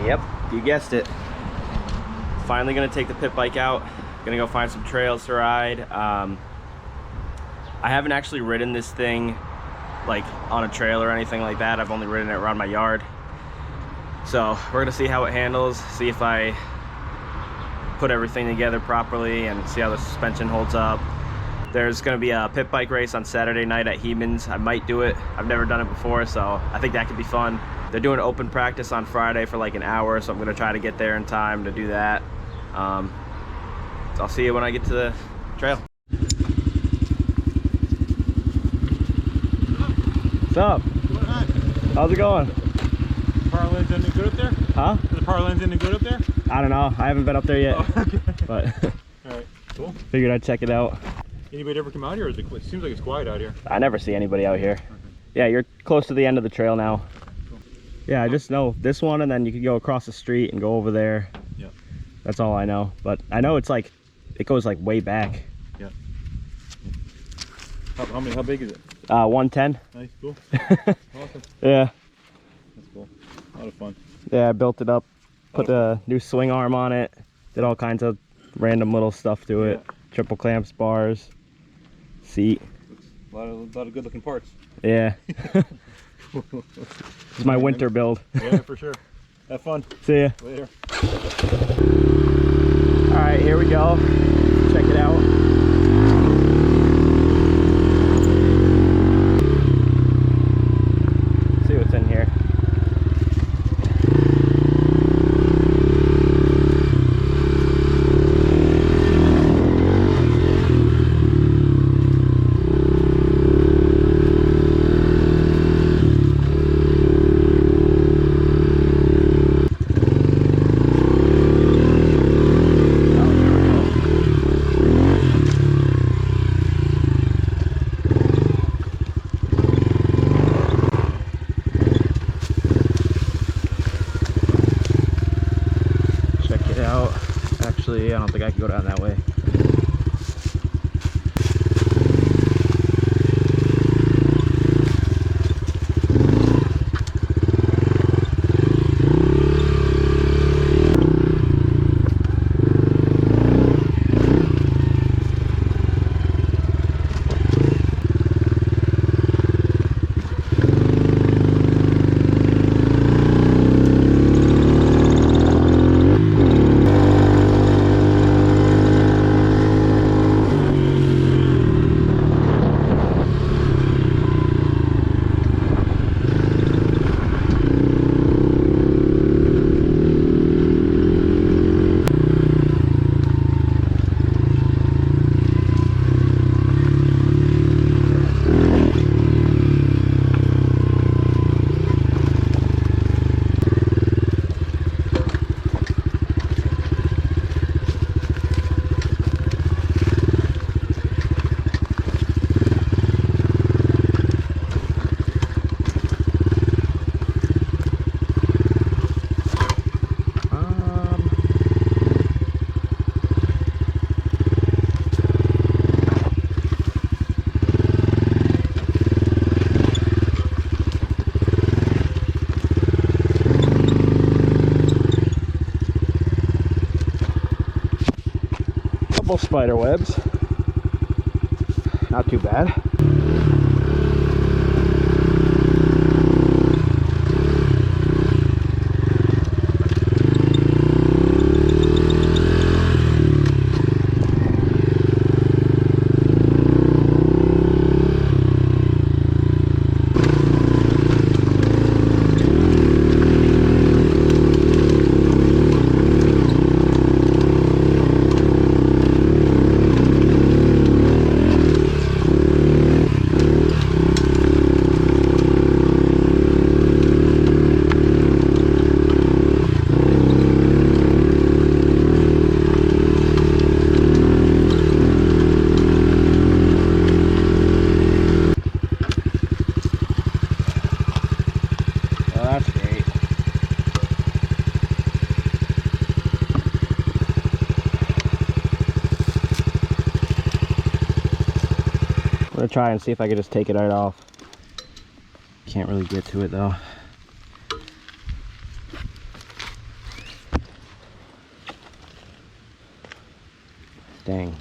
Yep, you guessed it. Finally gonna take the pit bike out. Gonna go find some trails to ride. I haven't actually ridden this thing like on a trail or anything like that. I've only ridden it around my yard. So we're gonna see how it handles, see if I put everything together properly and see how the suspension holds up. There's gonna be a pit bike race on Saturday night at Heeman's. I might do it. I've never done it before, so I think that could be fun. They're doing open practice on Friday for like an hour, so I'm gonna try to get there in time to do that. So I'll see you when I get to the trail. What's up? How's it going? Power lines any good up there? Huh? Are the power lines any good up there? I don't know. I haven't been up there yet. Oh, okay. But Alright, cool. figured I'd check it out. Anybody ever come out here? Or it seems like it's quiet out here. I never see anybody out here. Yeah, you're close to the end of the trail now. Cool. Yeah, I just know this one, and then you can go across the street and go over there. Yeah. That's all I know. But I know it's like, it goes like way back. Yeah. How big is it? 110. Nice, cool. Awesome. Yeah. That's cool. A lot of fun. Yeah, I built it up, put a new swing arm on it, did all kinds of random little stuff to it. Triple clamps, bars, seat. A lot of good looking parts. Yeah. This is my winter build. Yeah, for sure. Have fun. See ya. Later. All right, here we go. Check it out. See what's in here. Actually, I don't think I can go down that way. Spider webs, not too bad. I'm gonna try and see if I can just take it right off. Can't really get to it though. Dang.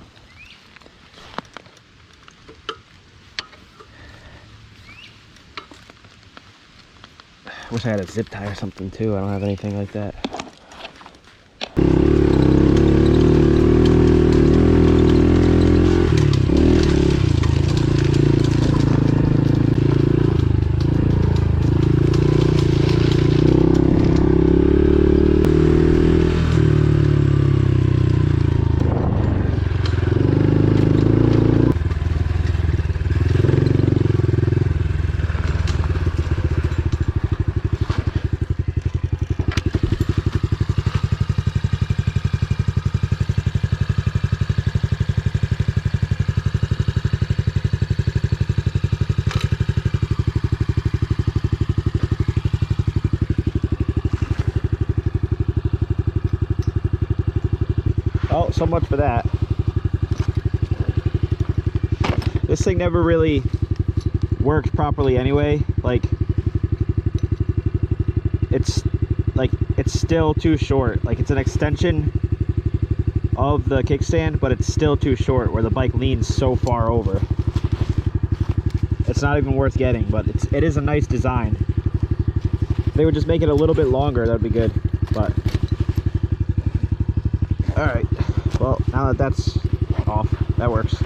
Wish I had a zip tie or something too. I don't have anything like that. Oh, so much for that. This thing never really worked properly anyway. Like, it's still too short. Like, it's an extension of the kickstand, but it's still too short where the bike leans so far over. It's not even worth getting, but it is a nice design. If they would just make it a little bit longer, that'd be good. But all right, well, now that that's off, that works.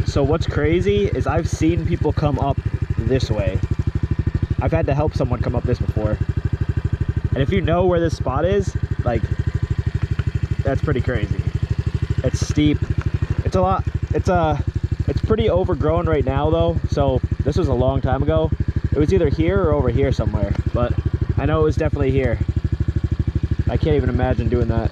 So what's crazy is I've seen people come up this way. I've had to help someone come up this before. And if you know where this spot is, like, that's pretty crazy. It's steep. It's a lot. It's pretty overgrown right now though. So this was a long time ago. It was either here or over here somewhere, but I know it was definitely here. I can't even imagine doing that.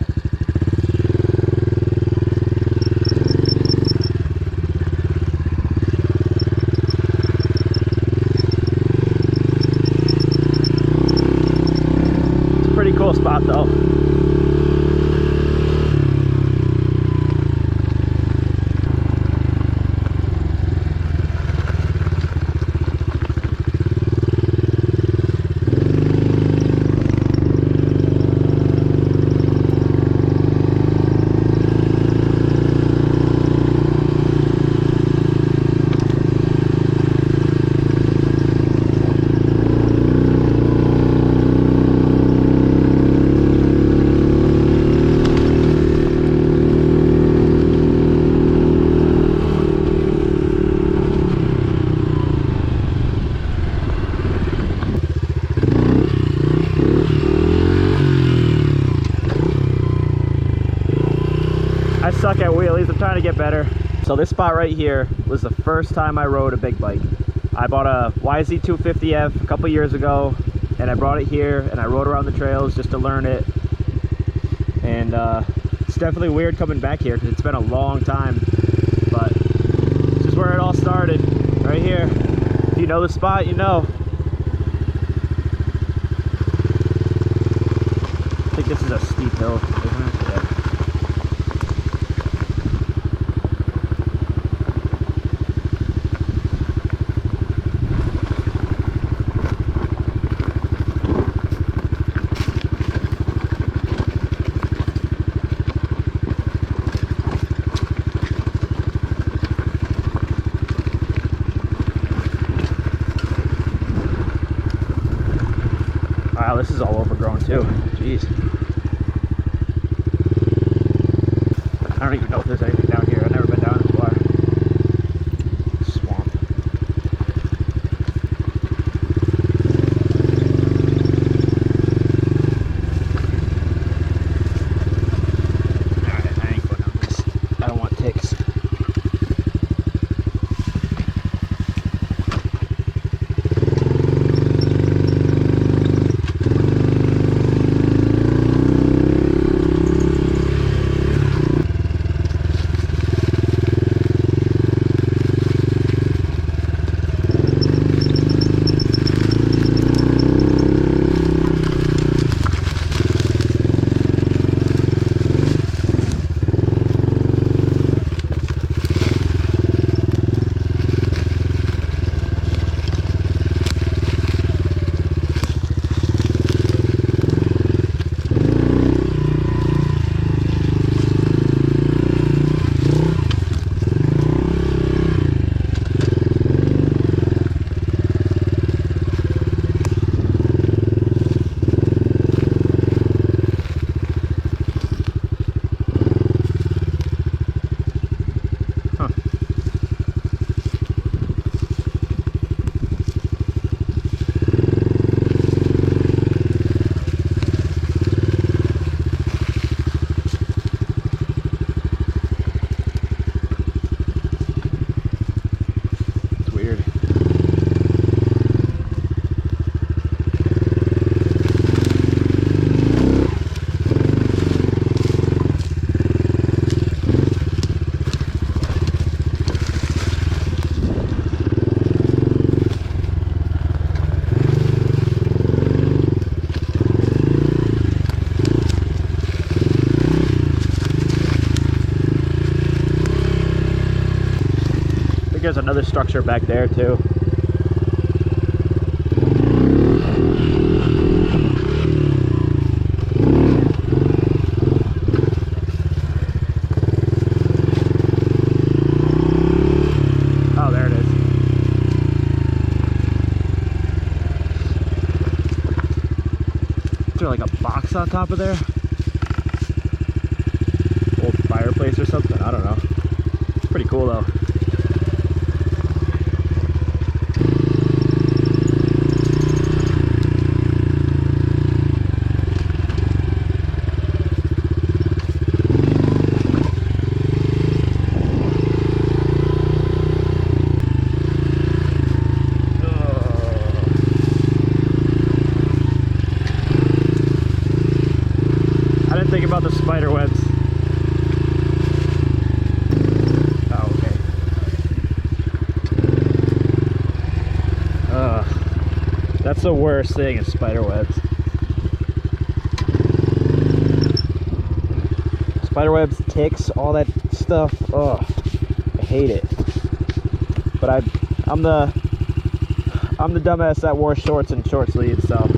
Pretty cool spot though. I suck at wheelies, I'm trying to get better. So this spot right here was the first time I rode a big bike. I bought a YZ250F a couple years ago, and I brought it here and I rode around the trails just to learn it. And it's definitely weird coming back here because it's been a long time, but this is where it all started, right here. If you know the spot, you know. I think this is a steep hill, isn't it? Yeah. Wow, this is all overgrown too. Jeez. I don't even know if there's anything down here. I've never been down this far. Swamp. there's another structure back there too. Oh, there it is. Is there like a box on top of there? Old fireplace or something? I don't know. Pretty cool though. I didn't think about the spider webs. Oh, okay. That's the worst thing is spider webs. Spider webs, ticks, all that stuff. Oh, I hate it. But I'm the dumbass that wore shorts and short sleeves, so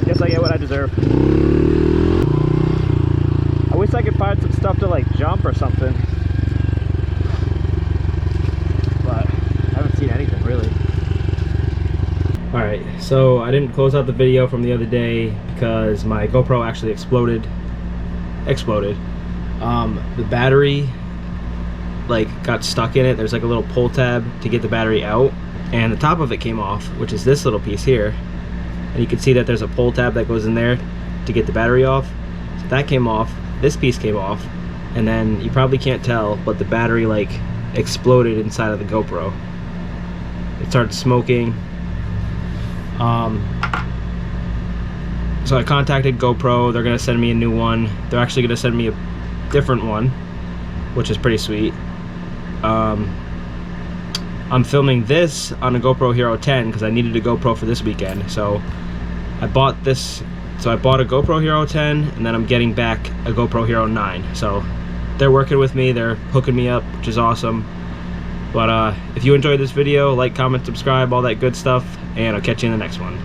guess I get what I deserve. I wish I could find some stuff to like jump or something, but I haven't seen anything really. All right, so I didn't close out the video from the other day because my GoPro actually exploded. The battery like got stuck in it. There's like a little pull tab to get the battery out, and the top of it came off, which is this little piece here. And you can see that there's a pull tab that goes in there to get the battery off. So that came off, this piece came off, and then you probably can't tell, but the battery like exploded inside of the GoPro. It started smoking. So I contacted GoPro. They're gonna send me a new one. They're actually gonna send me a different one, which is pretty sweet. I'm filming this on a GoPro Hero 10 because I needed a GoPro for this weekend. So I bought this. So I bought a GoPro Hero 10, and then I'm getting back a GoPro Hero 9. So they're working with me. They're hooking me up, which is awesome. But if you enjoyed this video, like, comment, subscribe, all that good stuff, and I'll catch you in the next one.